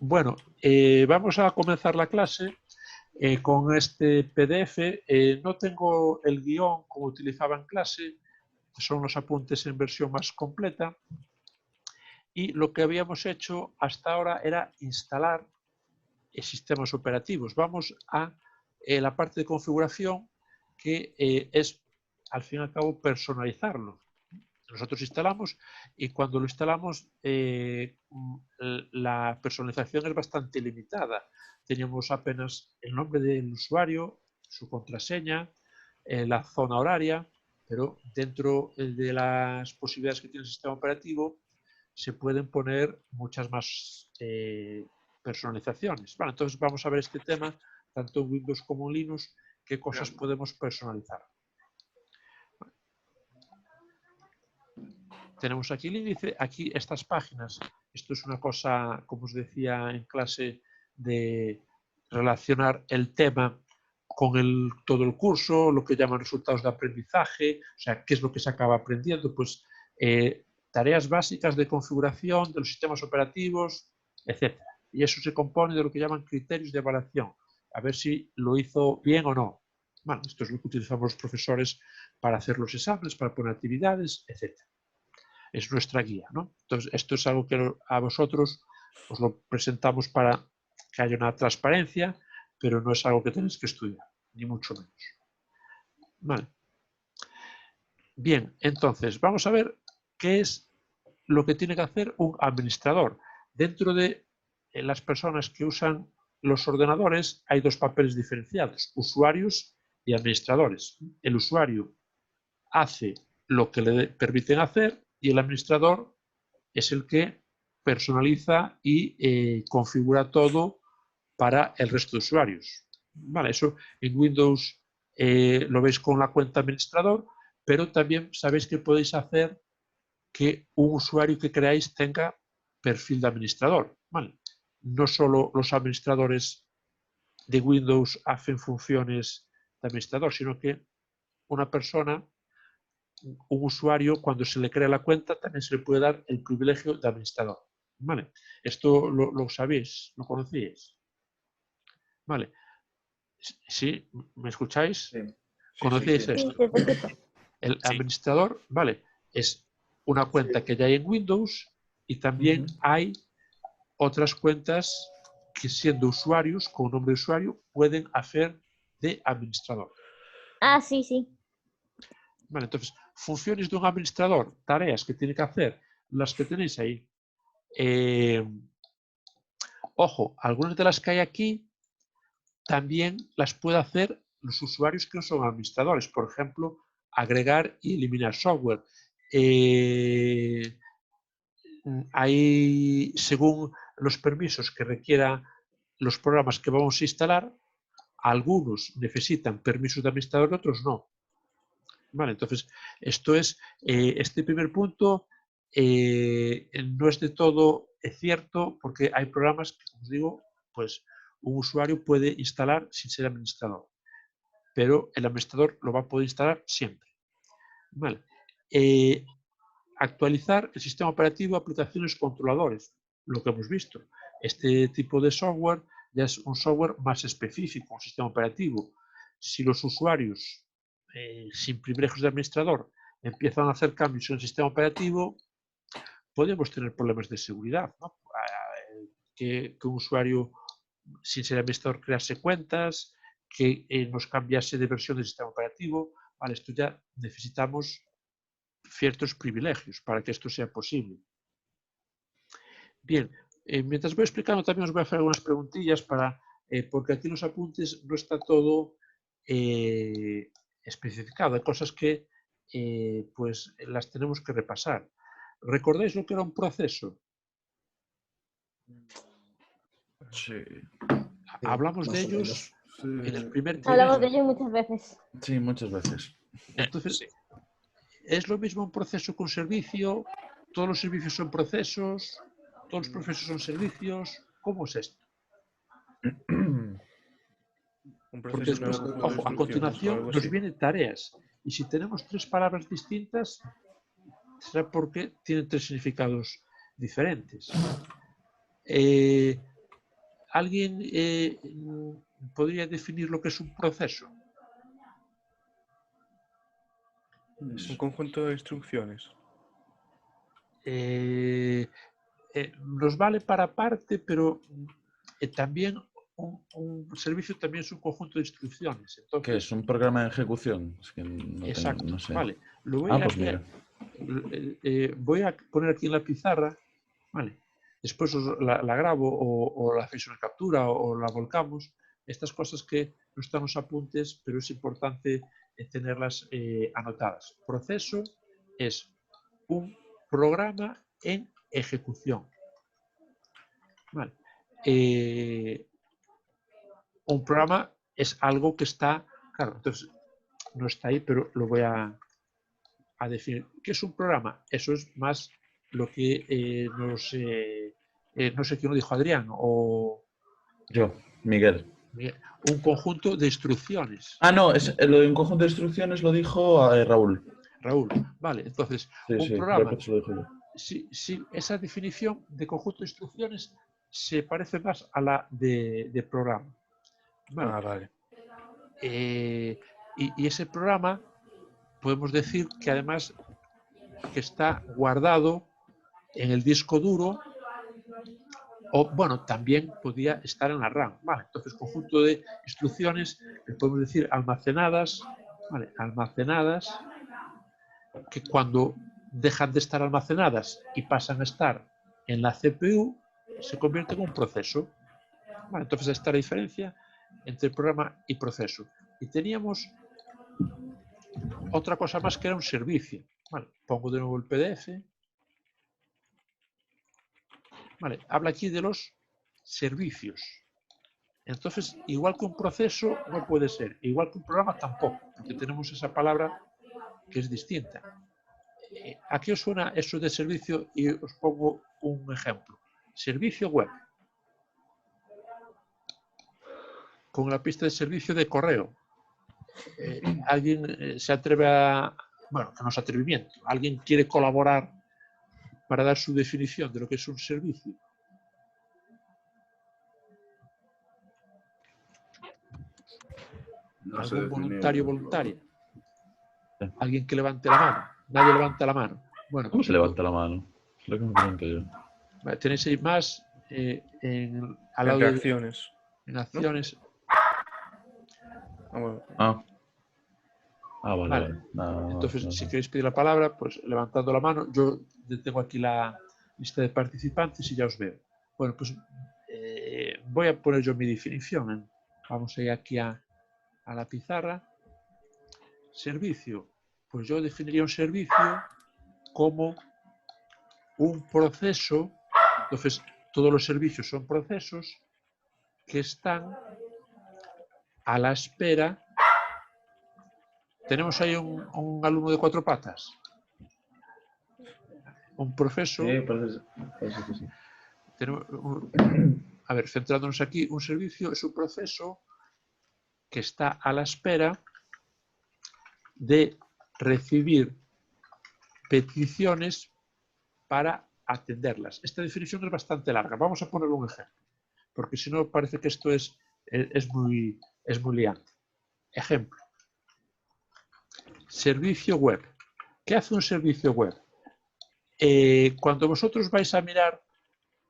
Bueno, vamos a comenzar la clase con este PDF. No tengo el guión como utilizaba en clase, son los apuntes en versión más completa. Y lo que habíamos hecho hasta ahora era instalar sistemas operativos. Vamos a la parte de configuración, que es, al fin y al cabo, personalizarlo. Nosotros instalamos y cuando lo instalamos la personalización es bastante limitada. Teníamos apenas el nombre del usuario, su contraseña, la zona horaria, pero dentro de las posibilidades que tiene el sistema operativo se pueden poner muchas más personalizaciones. Bueno, entonces vamos a ver este tema, tanto en Windows como en Linux, qué cosas podemos personalizar. Tenemos aquí el índice, aquí estas páginas. Esto es una cosa, como os decía en clase, de relacionar el tema con todo el curso, lo que llaman resultados de aprendizaje, o sea, qué es lo que se acaba aprendiendo, pues tareas básicas de configuración de los sistemas operativos, etc. Y eso se compone de lo que llaman criterios de evaluación, a ver si lo hizo bien o no. Bueno, esto es lo que utilizamos los profesores para hacer los exámenes, para poner actividades, etc. Es nuestra guía, ¿no? Entonces, esto es algo que a vosotros os lo presentamos para que haya una transparencia, pero no es algo que tenéis que estudiar, ni mucho menos. Vale. Bien, entonces, vamos a ver qué es lo que tiene que hacer un administrador. Dentro de las personas que usan los ordenadores hay dos papeles diferenciados, usuarios y administradores. El usuario hace lo que le permiten hacer y el administrador es el que personaliza y configura todo para el resto de usuarios. Vale, eso en Windows lo veis con la cuenta administrador, pero también sabéis que podéis hacer que un usuario que creáis tenga perfil de administrador. Vale. No solo los administradores de Windows hacen funciones de administrador, sino que una persona, un usuario, cuando se le crea la cuenta, también se le puede dar el privilegio de administrador. Vale. Esto lo sabéis, lo conocíais. Vale. ¿Sí? ¿Me escucháis? Sí. ¿Conocíais Sí. esto? El administrador, vale, es una cuenta que ya hay en Windows y también hay otras cuentas que, siendo usuarios, con nombre de usuario, pueden hacer de administrador. Ah, sí, sí. Vale, entonces, funciones de un administrador, tareas que tiene que hacer, las que tenéis ahí. Ojo, algunas de las que hay aquí también las puede hacer los usuarios que no son administradores. Por ejemplo, agregar y eliminar software. Hay, según los permisos que requieran los programas que vamos a instalar, algunos necesitan permisos de administrador, otros no. Vale, entonces, esto es, este primer punto no es de todo cierto, porque hay programas que, como os digo, pues un usuario puede instalar sin ser administrador, pero el administrador lo va a poder instalar siempre. Vale. Actualizar el sistema operativo, aplicaciones, controladores, lo que hemos visto. Este tipo de software ya es un software más específico, un sistema operativo. Si los usuarios, sin privilegios de administrador, empiezan a hacer cambios en el sistema operativo, podemos tener problemas de seguridad, ¿no? Que un usuario, sin ser administrador, crease cuentas, que nos cambiase de versión del sistema operativo. Vale, esto ya necesitamos ciertos privilegios para que esto sea posible. Bien, mientras voy explicando también os voy a hacer algunas preguntillas porque aquí en los apuntes no está todo especificado. Hay cosas que pues las tenemos que repasar. ¿Recordáis lo que era un proceso? Sí. Hablamos de ellos en el primer Hablamos de trimestre. ello muchas veces. Sí, muchas veces. Entonces, ¿es lo mismo un proceso que un servicio? ¿Todos los servicios son procesos? ¿Todos los procesos son servicios? ¿Cómo es esto? Porque después, ojo, a continuación nos vienen tareas. Y si tenemos tres palabras distintas, será porque tienen tres significados diferentes. ¿Alguien podría definir lo que es un proceso? Un conjunto de instrucciones. Nos vale para parte, pero también un servicio también es un conjunto de instrucciones. ¿Qué Entonces, es? ¿Un programa de ejecución? Es que no exacto. no sé. Vale. Lo voy a ir Pues aquí. mira. Voy a poner aquí en la pizarra. Vale. Después la grabo o la hacéis una captura o la volcamos. Estas cosas que no están en los apuntes, pero es importante tenerlas anotadas. Proceso es un programa en ejecución. Vale. Un programa es algo que está, claro, entonces no está ahí, pero lo voy a definir. ¿Qué es un programa? Eso es más lo que no sé quién lo dijo, Adrián o Yo, Miguel. un conjunto de instrucciones. No, lo de un conjunto de instrucciones lo dijo Raúl. Raúl, vale, entonces Sí, un sí, programa, creo que se lo dijo yo. si esa definición de conjunto de instrucciones se parece más a la de programa. Vale. Vale. Y ese programa podemos decir que además que está guardado en el disco duro o, bueno, también podía estar en la RAM. Vale, entonces, conjunto de instrucciones, le podemos decir almacenadas, ¿vale? Almacenadas, que cuando dejan de estar almacenadas y pasan a estar en la CPU, se convierte en un proceso. Vale, entonces, esta es la diferencia entre programa y proceso. Y teníamos otra cosa más que era un servicio. Vale, pongo de nuevo el PDF. Vale, habla aquí de los servicios. Entonces, igual que un proceso no puede ser, igual que un programa tampoco, porque tenemos esa palabra que es distinta. ¿A qué os suena eso de servicio? Y os pongo un ejemplo. Servicio web. Con la pista de servicio de correo. ¿Alguien se atreve a... Bueno, que no es atrevimiento. ¿Alguien quiere colaborar para dar su definición de lo que es un servicio? No sé ¿Algún voluntario voluntaria? Sí. ¿Alguien que levante la mano? Nadie levanta la mano. Bueno, ¿Cómo pues se levanta la mano? Es lo que me pregunto yo. tenéis ahí más al lado Entre de acciones. en acciones. Bueno. Vale, Vale. vale. No, Entonces, no, si no. queréis pedir la palabra, pues levantando la mano. Yo tengo aquí la lista de participantes y ya os veo. Bueno, pues voy a poner yo mi definición. Vamos a ir aquí a la pizarra. Servicio. Pues yo definiría un servicio como un proceso. Entonces, todos los servicios son procesos que están a la espera. Tenemos ahí un alumno de 4 patas. Un profesor. Sí, parece que sí. A ver, centrándonos aquí, un servicio es un proceso que está a la espera de recibir peticiones para atenderlas. Esta definición es bastante larga. Vamos a poner un ejemplo, porque si no parece que esto es muy liante. Ejemplo. Servicio web. ¿Qué hace un servicio web? Cuando vosotros vais a mirar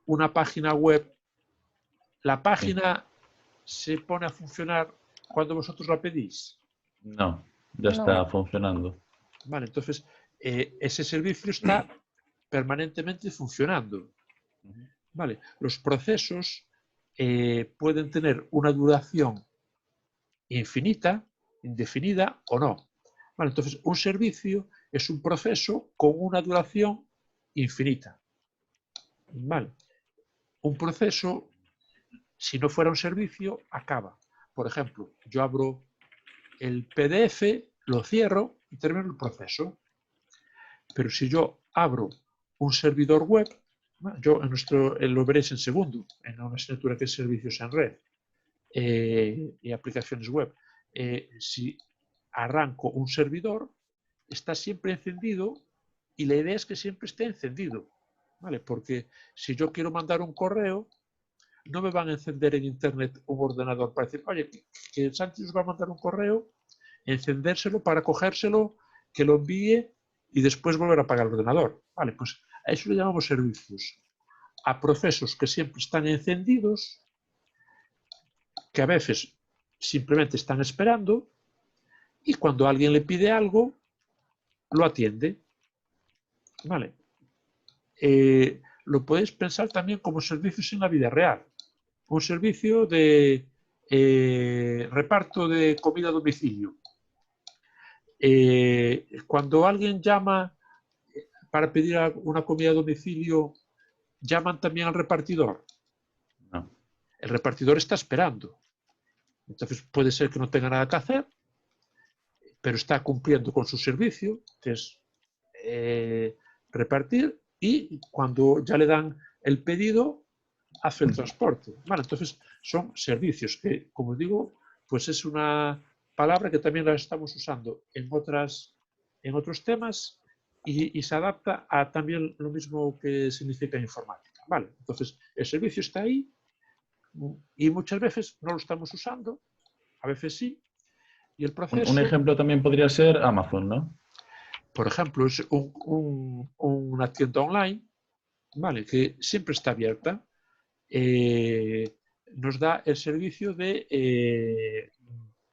una página web, la página se pone a funcionar cuando vosotros la pedís. No, ya está funcionando. Vale, entonces ese servicio está permanentemente funcionando. Vale, los procesos pueden tener una duración infinita, indefinida o no. Vale, entonces un servicio es un proceso con una duración infinita. Vale, un proceso, si no fuera un servicio, acaba. Por ejemplo, yo abro el PDF, lo cierro y termino el proceso. Pero si yo abro un servidor web, yo lo veréis en segundo, en una asignatura que es servicios en red y aplicaciones web. Si arranco un servidor, está siempre encendido y la idea es que siempre esté encendido. ¿Vale? Porque si yo quiero mandar un correo, no me van a encender en internet un ordenador para decir, oye, que Santi os va a mandar un correo, encendérselo para cogérselo, que lo envíe y después volver a apagar el ordenador. Vale, pues a eso le llamamos servicios. A procesos que siempre están encendidos, que a veces simplemente están esperando y cuando alguien le pide algo, lo atiende. Vale. Lo podéis pensar también como servicios en la vida real. Un servicio de reparto de comida a domicilio. Cuando alguien llama para pedir una comida a domicilio, ¿llaman también al repartidor? No. El repartidor está esperando. Entonces puede ser que no tenga nada que hacer, pero está cumpliendo con su servicio, que es repartir, y cuando ya le dan el pedido, hace el transporte. Vale, entonces son servicios que, como digo, pues es una palabra que también la estamos usando en otros temas y se adapta a también lo mismo que significa informática. Vale, entonces el servicio está ahí y muchas veces no lo estamos usando, a veces sí, y el proceso... Un ejemplo también podría ser Amazon, ¿no? Por ejemplo, es una tienda online, ¿vale?, que siempre está abierta. Nos da el servicio de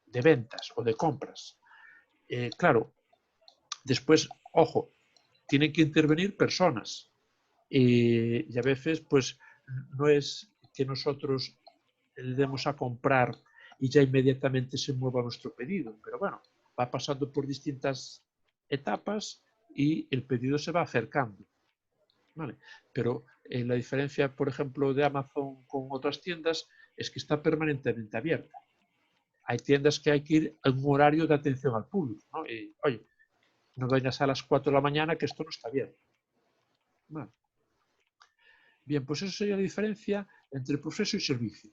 ventas o de compras. Claro, después, ojo, tienen que intervenir personas. Y a veces, pues, no es que nosotros le demos a comprar y ya inmediatamente se mueva nuestro pedido, pero bueno, va pasando por distintas etapas y el pedido se va acercando. ¿Vale? Pero la diferencia, por ejemplo, de Amazon con otras tiendas es que está permanentemente abierta. Hay tiendas que hay que ir a un horario de atención al público, ¿no? Y, oye, no vengas a las 4 de la mañana que esto no está bien. ¿Vale? Bien, pues eso sería la diferencia entre proceso y servicio.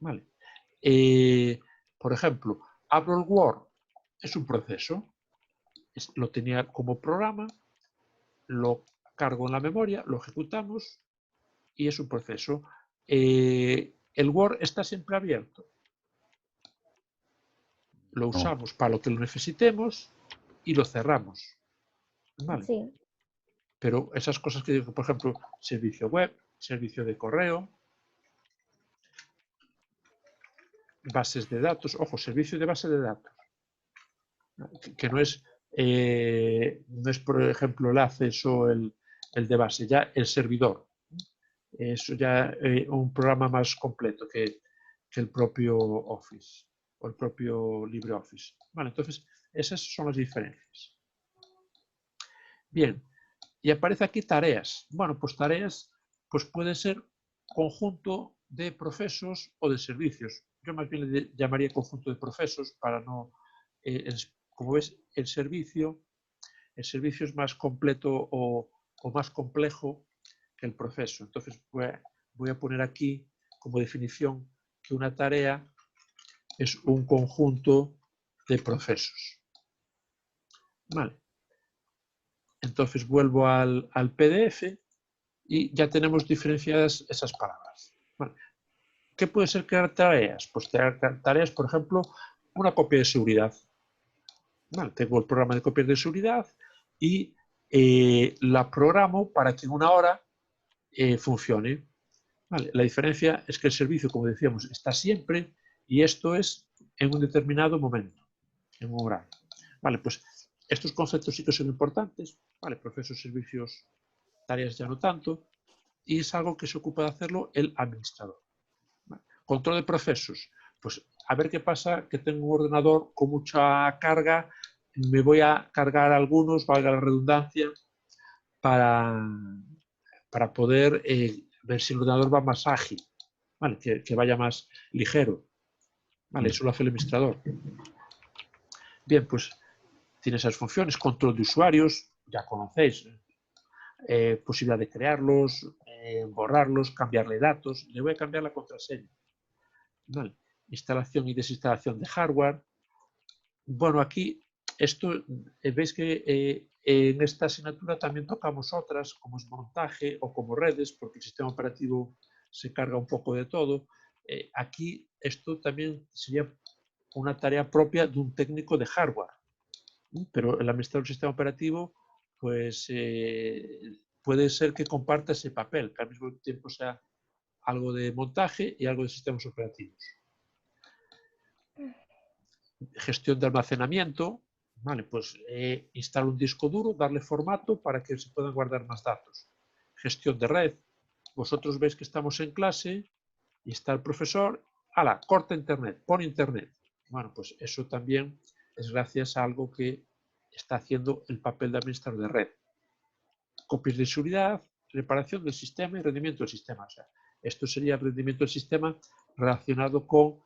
¿Vale? Por ejemplo, abro el Word, es un proceso, lo tenía como programa, lo cargo en la memoria, lo ejecutamos y es un proceso. El Word está siempre abierto. Lo usamos para lo que lo necesitemos y lo cerramos. ¿Vale? Sí. Pero esas cosas que digo, por ejemplo, servicio web, servicio de correo, bases de datos, ojo, servicio de base de datos, que no es, por ejemplo, el acceso, el de base, ya el servidor. Eso ya un programa más completo que el propio Office o el propio LibreOffice. Vale, entonces, esas son las diferencias. Bien, y aparece aquí tareas. Bueno, pues tareas pues puede ser conjunto de procesos o de servicios. Yo más bien le llamaría conjunto de procesos para no... como ves, el servicio es más completo o más complejo que el proceso. Entonces voy a poner aquí como definición que una tarea es un conjunto de procesos. Vale. Entonces vuelvo al PDF y ya tenemos diferenciadas esas palabras. Vale. ¿Qué puede ser crear tareas? Pues crear tareas, por ejemplo, una copia de seguridad. Vale, tengo el programa de copias de seguridad y la programo para que en una hora funcione. Vale, la diferencia es que el servicio, como decíamos, está siempre y esto es en un determinado momento, en un horario. Vale, pues estos conceptos sí que son importantes. Vale, procesos, servicios, tareas ya no tanto. Y es algo que se ocupa de hacerlo el administrador. Vale. Control de procesos. Pues a ver qué pasa, que tengo un ordenador con mucha carga, me voy a cargar algunos, valga la redundancia, para poder ver si el ordenador va más ágil, ¿vale? Que vaya más ligero. Vale, eso lo hace el administrador. Bien, pues tiene esas funciones, control de usuarios, ya conocéis, posibilidad de crearlos, borrarlos, cambiarle datos. Le voy a cambiar la contraseña. Vale. Instalación y desinstalación de hardware. Bueno, aquí esto, veis que en esta asignatura también tocamos otras, como es montaje o como redes, porque el sistema operativo se carga un poco de todo. Aquí esto también sería una tarea propia de un técnico de hardware, pero el administrador del sistema operativo pues puede ser que comparta ese papel, que al mismo tiempo sea algo de montaje y algo de sistemas operativos. Gestión de almacenamiento, vale, pues instalar un disco duro, darle formato para que se puedan guardar más datos. Gestión de red, vosotros veis que estamos en clase y está el profesor, ¡hala!, corta internet, pon internet. Bueno, pues eso también es gracias a algo que está haciendo el papel de administrador de red. Copias de seguridad, reparación del sistema y rendimiento del sistema. O sea, esto sería el rendimiento del sistema relacionado con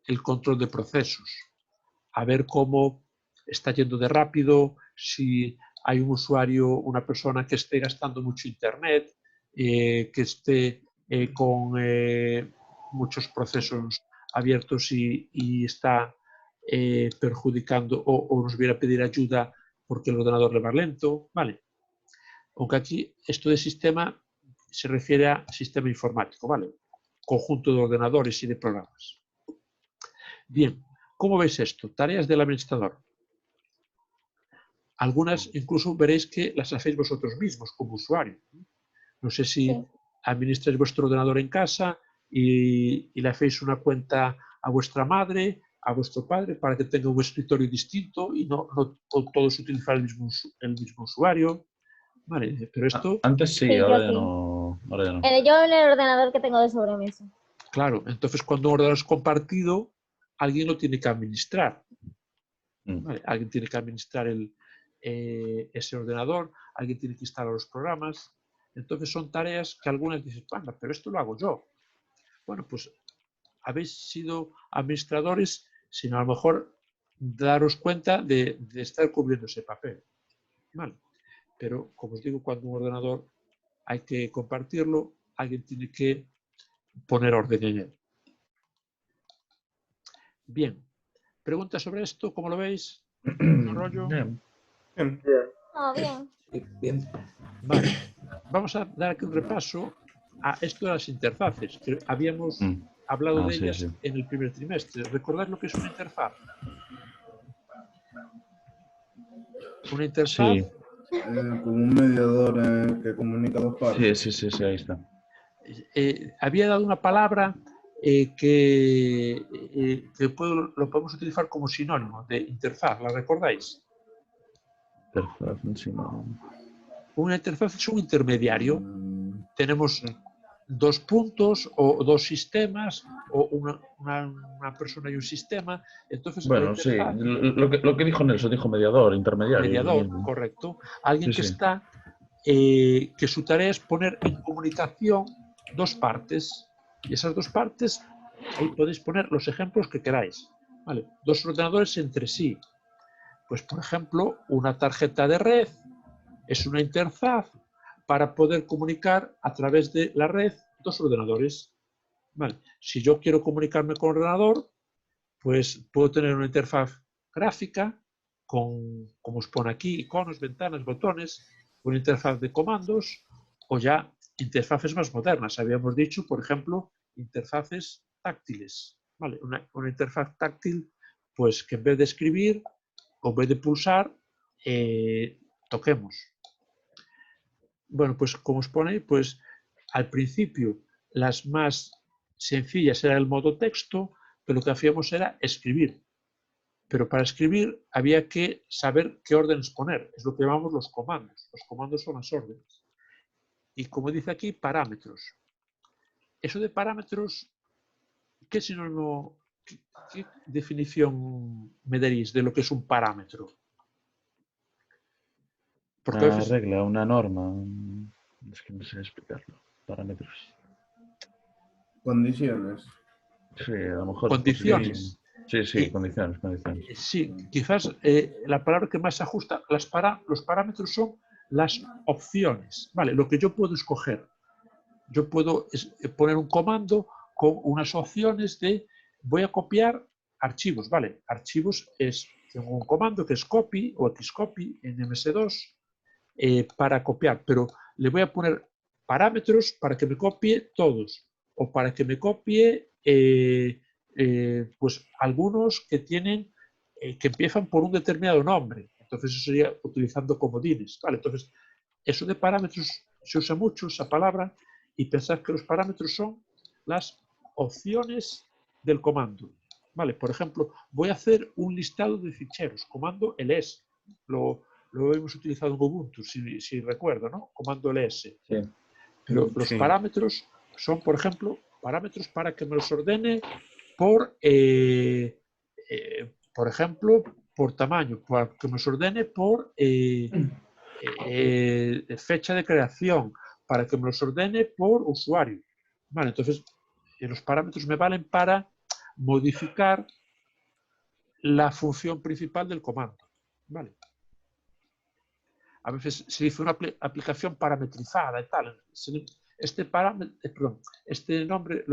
el control de procesos. A ver cómo está yendo de rápido, si hay un usuario, una persona que esté gastando mucho internet, que esté con muchos procesos abiertos y está perjudicando o nos viene a pedir ayuda porque el ordenador le va lento, ¿vale? Aunque aquí esto de sistema se refiere a sistema informático, ¿vale? Conjunto de ordenadores y de programas. Bien, ¿cómo veis esto? Tareas del administrador. Algunas incluso veréis que las hacéis vosotros mismos como usuario. No sé si Sí. administráis vuestro ordenador en casa y le hacéis una cuenta a vuestra madre, a vuestro padre, para que tenga un escritorio distinto y no todos utilizar el mismo usuario. Vale, pero esto, Antes sí, Sí, yo ahora ya sí. no. Ahora ya no. Yo en el ordenador que tengo de sobremesa. claro, entonces cuando un ordenador es compartido, alguien lo tiene que administrar. ¿Vale? Alguien tiene que administrar ese ordenador, alguien tiene que instalar los programas. Entonces son tareas que algunas dicen, pero esto lo hago yo. Bueno, pues habéis sido administradores sin a lo mejor daros cuenta de estar cubriendo ese papel. ¿Vale? Pero, como os digo, cuando un ordenador hay que compartirlo, alguien tiene que poner orden en él. Bien. ¿Preguntas sobre esto? ¿Cómo lo veis? ¿Rollo? Bien. Bien. Oh, bien. Bien. Vale. Vamos a dar aquí un repaso a esto de las interfaces, que habíamos hablado de Sí, ellas sí. en el primer trimestre. ¿Recordad lo que es una interfaz? Una interfaz Sí, Como un mediador que comunica dos partes. sí, ahí está. había dado una palabra que lo podemos utilizar como sinónimo de interfaz. ¿La recordáis? Interfaz, sí, no. Una interfaz es un intermediario. Tenemos dos puntos o dos sistemas o una persona y un sistema. Entonces, la Bueno, sí, interfaz, lo que dijo Nelson, dijo mediador, intermediario, es lo mediador, mismo. correcto. Alguien Sí, que sí. está, que su tarea es poner en comunicación dos partes. Y esas dos partes, ahí podéis poner los ejemplos que queráis. ¿Vale? Dos ordenadores entre sí. Pues, por ejemplo, una tarjeta de red es una interfaz para poder comunicar a través de la red dos ordenadores. Vale. Si yo quiero comunicarme con el ordenador, pues puedo tener una interfaz gráfica con, como os pone aquí, iconos, ventanas, botones, una interfaz de comandos o ya interfaces más modernas. Habíamos dicho, por ejemplo, interfaces táctiles. ¿Vale? Una interfaz táctil, pues que en vez de escribir o en vez de pulsar, toquemos. Bueno, pues como os pone, pues al principio las más sencillas era el modo texto, pero lo que hacíamos era escribir. Pero para escribir había que saber qué órdenes poner. Es lo que llamamos los comandos. Los comandos son las órdenes. Y como dice aquí, parámetros. Eso de parámetros, ¿qué sinónimo, qué definición me daréis de lo que es un parámetro? Porque a Una veces regla, una norma. Es que no sé explicarlo. Parámetros. Condiciones. Sí, a lo mejor. condiciones. Sí, condiciones. Sí, quizás la palabra que más se ajusta, los parámetros son las opciones, ¿vale? Lo que yo puedo escoger. Yo puedo poner un comando con unas opciones de voy a copiar archivos, ¿vale? Archivos tengo un comando que es copy o xcopy en MS2 para copiar, pero le voy a poner parámetros para que me copie todos o para que me copie pues algunos que tienen que empiezan por un determinado nombre. Entonces eso sería utilizando comodines. ¿Vale? Entonces, eso de parámetros se usa mucho, esa palabra, y pensad que los parámetros son las opciones del comando. ¿Vale? Por ejemplo, voy a hacer un listado de ficheros, comando ls. Lo hemos utilizado en Ubuntu, si recuerdo, ¿no? Comando ls. Sí. Pero los Sí. parámetros son, por ejemplo, parámetros para que me los ordene por ejemplo, por tamaño, para que me los ordene por fecha de creación, para que me los ordene por usuario. Vale, entonces, los parámetros me valen para modificar la función principal del comando. ¿Vale? A veces se dice una aplicación parametrizada y tal. Este nombre,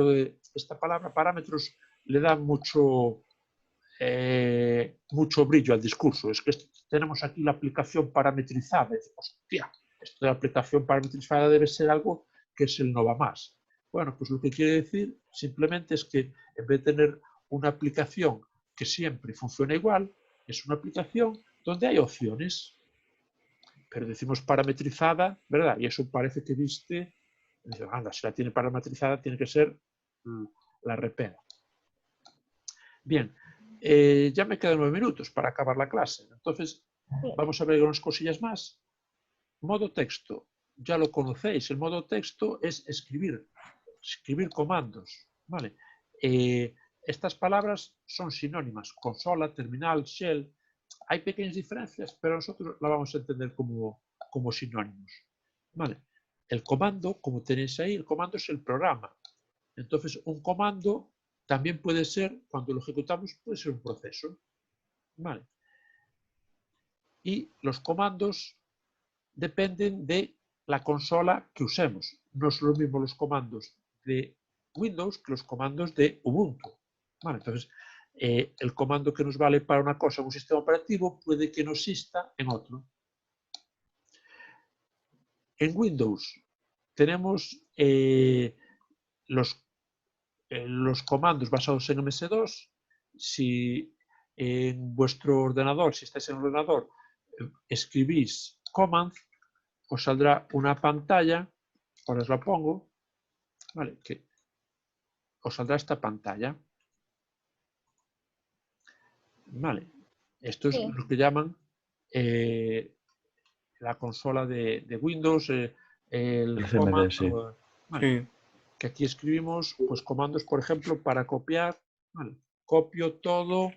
esta palabra parámetros, le da mucho brillo al discurso. Es que tenemos aquí la aplicación parametrizada. Y decimos, hostia, esta aplicación parametrizada debe ser algo que es el no va más. Bueno, pues lo que quiere decir simplemente es que en vez de tener una aplicación que siempre funciona igual, es una aplicación donde hay opciones. Pero decimos parametrizada, ¿verdad? Y eso parece que viste, anda, si la tiene parametrizada tiene que ser la repera. Bien, ya me quedan 9 minutos para acabar la clase. Entonces, vamos a ver unas cosillas más. Modo texto, ya lo conocéis. El modo texto es escribir comandos. ¿Vale? Estas palabras son sinónimas. Consola, terminal, shell. Hay pequeñas diferencias, pero nosotros la vamos a entender como sinónimos. ¿Vale? El comando, como tenéis ahí, el comando es el programa. Entonces, un comando también puede ser, cuando lo ejecutamos, puede ser un proceso. ¿Vale? Y los comandos dependen de la consola que usemos. No son lo mismo los comandos de Windows que los comandos de Ubuntu. ¿Vale? Entonces, el comando que nos vale para una cosa en un sistema operativo puede que no exista en otro. En Windows tenemos los comandos basados en MS2. Si en vuestro ordenador, si estáis en el ordenador, escribís command, os saldrá una pantalla, ahora os la pongo, ¿vale? Que os saldrá esta pantalla. Vale, esto es lo que llaman la consola de Windows, el CMD, command, sí. ¿vale? Sí. Que aquí escribimos pues, comandos, por ejemplo, para copiar. ¿Vale? Copio todo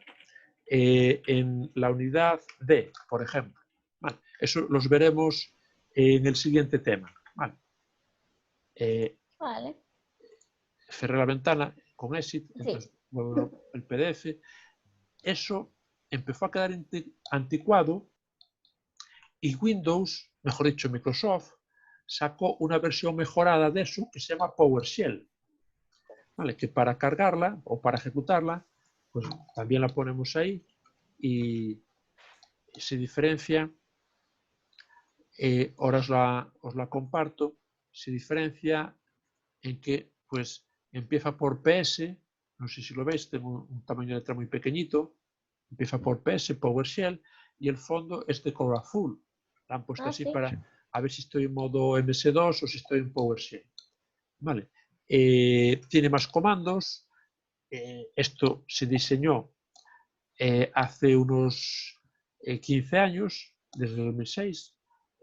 en la unidad D, por ejemplo. ¿Vale? Eso los veremos en el siguiente tema. ¿Vale? Vale. Cerré la ventana con exit, entonces vuelvo el PDF. Eso empezó a quedar anticuado y Windows, mejor dicho Microsoft, sacó una versión mejorada de eso que se llama PowerShell. ¿Vale? Que para cargarla o para ejecutarla, pues también la ponemos ahí y se diferencia. Ahora os la comparto. Se diferencia en que pues empieza por PS, no sé si lo veis, tengo un tamaño de letra muy pequeñito, empieza por PS, PowerShell, y el fondo es de color azul. La han puesto así para a ver si estoy en modo MS2 o si estoy en PowerShell. Vale. Tiene más comandos. Esto se diseñó hace unos 15 años, desde 2006,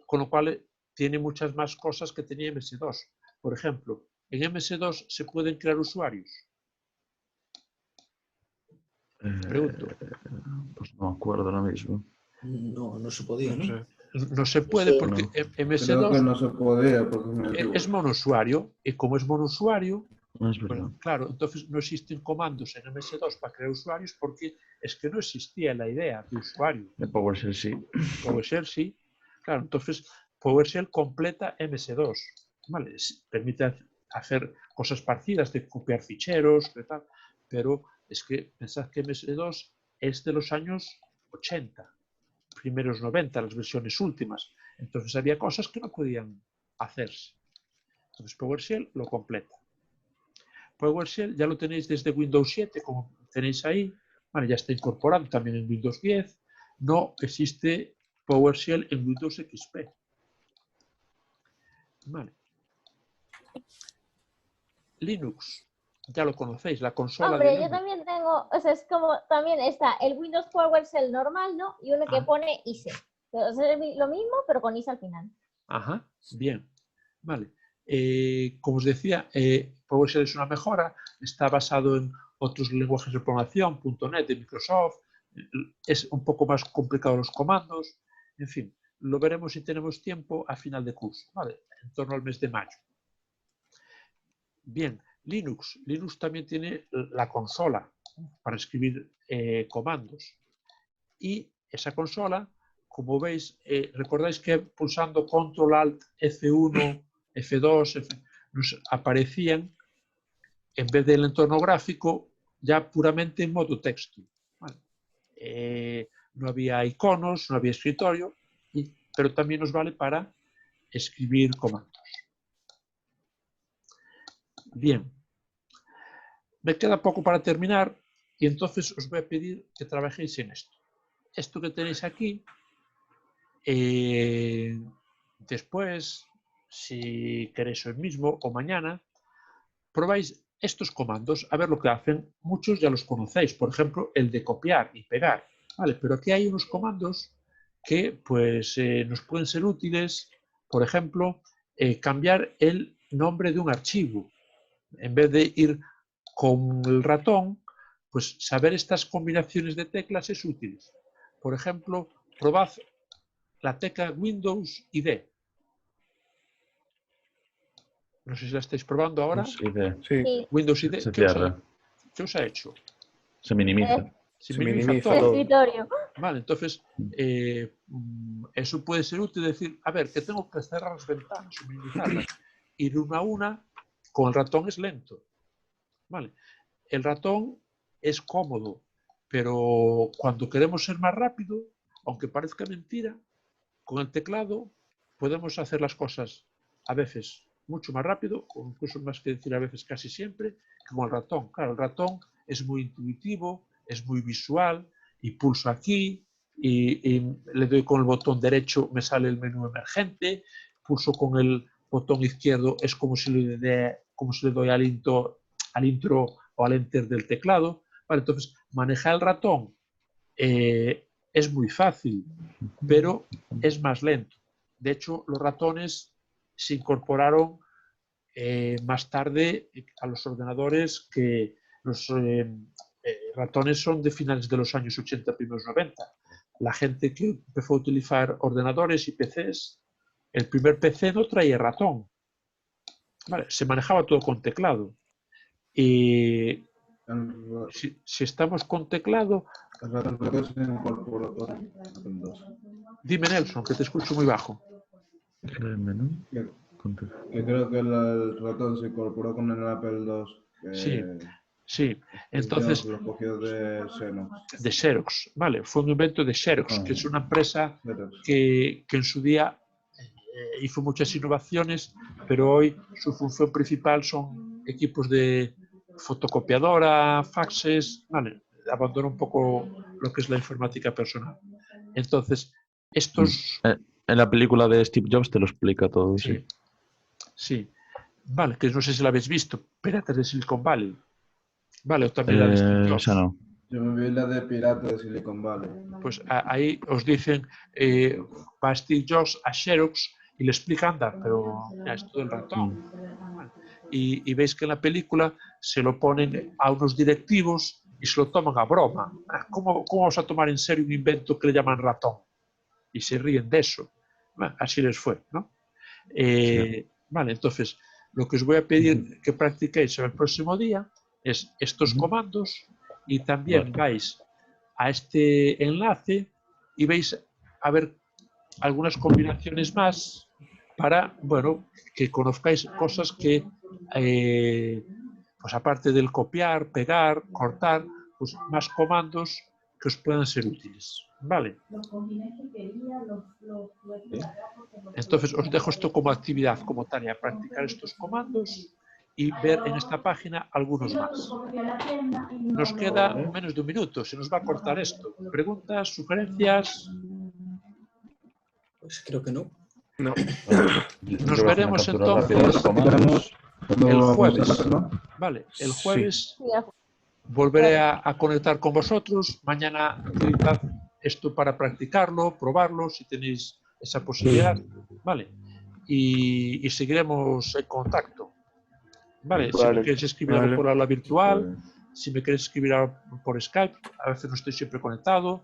con lo cual tiene muchas más cosas que tenía MS2. Por ejemplo, en MS2 se pueden crear usuarios. Pregunto. Pues no me acuerdo ahora mismo. No, no se podía, ¿no? No sé. No se puede porque No. Creo que MS2 no se podía porque me es monousuario y como es monousuario, No es verdad. bueno, claro, entonces no existen comandos en MS2 para crear usuarios porque es que no existía la idea de usuario. De PowerShell sí. PowerShell sí. Claro, entonces PowerShell completa MS2. ¿Vale? Permite hacer cosas parecidas de copiar ficheros, de tal, pero es que pensad que MS2 es de los años 80, primeros 90, las versiones últimas. Entonces había cosas que no podían hacerse. Entonces PowerShell lo completa. PowerShell ya lo tenéis desde Windows 7, como tenéis ahí. Vale, ya está incorporado también en Windows 10. No existe PowerShell en Windows XP. Vale. Linux, ya lo conocéis, la consola de Hombre, yo Linux. también tengo, o sea, es como, también está el Windows PowerShell normal, ¿no? Y uno que Ah. pone ISE. O sea, es lo mismo, pero con ISE al final. Ajá, bien. Vale. Como os decía, PowerShell es una mejora, está basado en otros lenguajes de programación, .NET de Microsoft, es un poco más complicado los comandos, en fin, lo veremos si tenemos tiempo a final de curso, ¿vale? En torno al mes de mayo. Bien, Linux. Linux también tiene la consola para escribir comandos. Y esa consola, como veis, recordáis que pulsando Control Alt F1, F2, nos aparecían, en vez del entorno gráfico, ya puramente en modo texto. ¿Vale? No había iconos, no había escritorio, pero también nos vale para escribir comandos. Bien, me queda poco para terminar y entonces os voy a pedir que trabajéis en esto. Esto que tenéis aquí, después, si queréis hoy mismo o mañana, probáis estos comandos a ver lo que hacen. Muchos ya los conocéis, por ejemplo, el de copiar y pegar. ¿Vale? Pero aquí hay unos comandos que pues, nos pueden ser útiles, por ejemplo, cambiar el nombre de un archivo. En vez de ir con el ratón, pues saber estas combinaciones de teclas es útil. Por ejemplo, probad la tecla Windows y D. No sé si la estáis probando ahora. Sí, de- Sí, Windows y D. se ¿Qué cierra, os ha hecho? se minimiza. Se Se minimiza minimiza El todo. todo. escritorio. Vale, entonces eso puede ser útil decir, a ver, que tengo que cerrar las ventanas o minimizarlas. Ir una a una, con el ratón es lento. Vale. El ratón es cómodo, pero cuando queremos ser más rápido, aunque parezca mentira, con el teclado podemos hacer las cosas a veces mucho más rápido, o incluso más que decir a veces casi siempre, que con el ratón. Claro, el ratón es muy intuitivo, es muy visual, y pulso aquí, y le doy con el botón derecho, me sale el menú emergente, pulso con el botón izquierdo, es como si le doy al intro o al enter del teclado. Vale, entonces, manejar el ratón es muy fácil, pero es más lento. De hecho, los ratones se incorporaron más tarde a los ordenadores, que los ratones son de finales de los años 80, primeros 90. La gente que empezó a utilizar ordenadores y PCs, el primer PC no traía ratón. Vale, se manejaba todo con teclado. Y si estamos con teclado, El ratón se incorporó con Windows. dime, Nelson, que te escucho muy bajo. ¿El menú? Que creo que el ratón se incorporó con el Apple II. Sí, sí. Entonces, Lo cogió de Xerox. de Xerox, ¿vale? Fue un invento de Xerox, que es una empresa que en su día hizo muchas innovaciones, pero hoy su función principal son equipos de fotocopiadora, faxes, ¿vale? Abandona un poco lo que es la informática personal. Entonces, estos... En la película de Steve Jobs te lo explica todo, sí. Sí, sí. Vale, que no sé si la habéis visto, Piratas de Silicon Valley. Vale, o también la de Steve Jobs. Esa no. Yo me vi la de Pirata de Silicon Valley. Pues ahí os dicen, va Steve Jobs a Xerox y le explica andar, pero ya, es todo el ratón. Y veis que en la película se lo ponen a unos directivos y se lo toman a broma. ¿Cómo vamos a tomar en serio un invento que le llaman ratón? Y se ríen de eso. Así les fue, ¿no? Vale, entonces, lo que os voy a pedir que practiquéis el próximo día es estos comandos, y también vais a este enlace y veis a ver algunas combinaciones más para, bueno, que conozcáis cosas que, pues aparte del copiar, pegar, cortar, pues más comandos que os puedan ser útiles. ¿Vale? Entonces os dejo esto como actividad, como tarea, practicar estos comandos, y ver en esta página algunos más. Nos queda menos de un minuto, se nos va a cortar esto. ¿Preguntas, sugerencias? Pues creo que no. No. Nos veremos entonces el jueves. Vale, el Sí. jueves Sí, volveré a conectar con vosotros. Mañana utilizad esto para practicarlo, probarlo, si tenéis esa posibilidad. Vale. Y seguiremos en contacto. Vale, si me Vale, queréis escribir algo vale. por aula virtual, si me queréis escribir por Skype, a veces no estoy siempre conectado.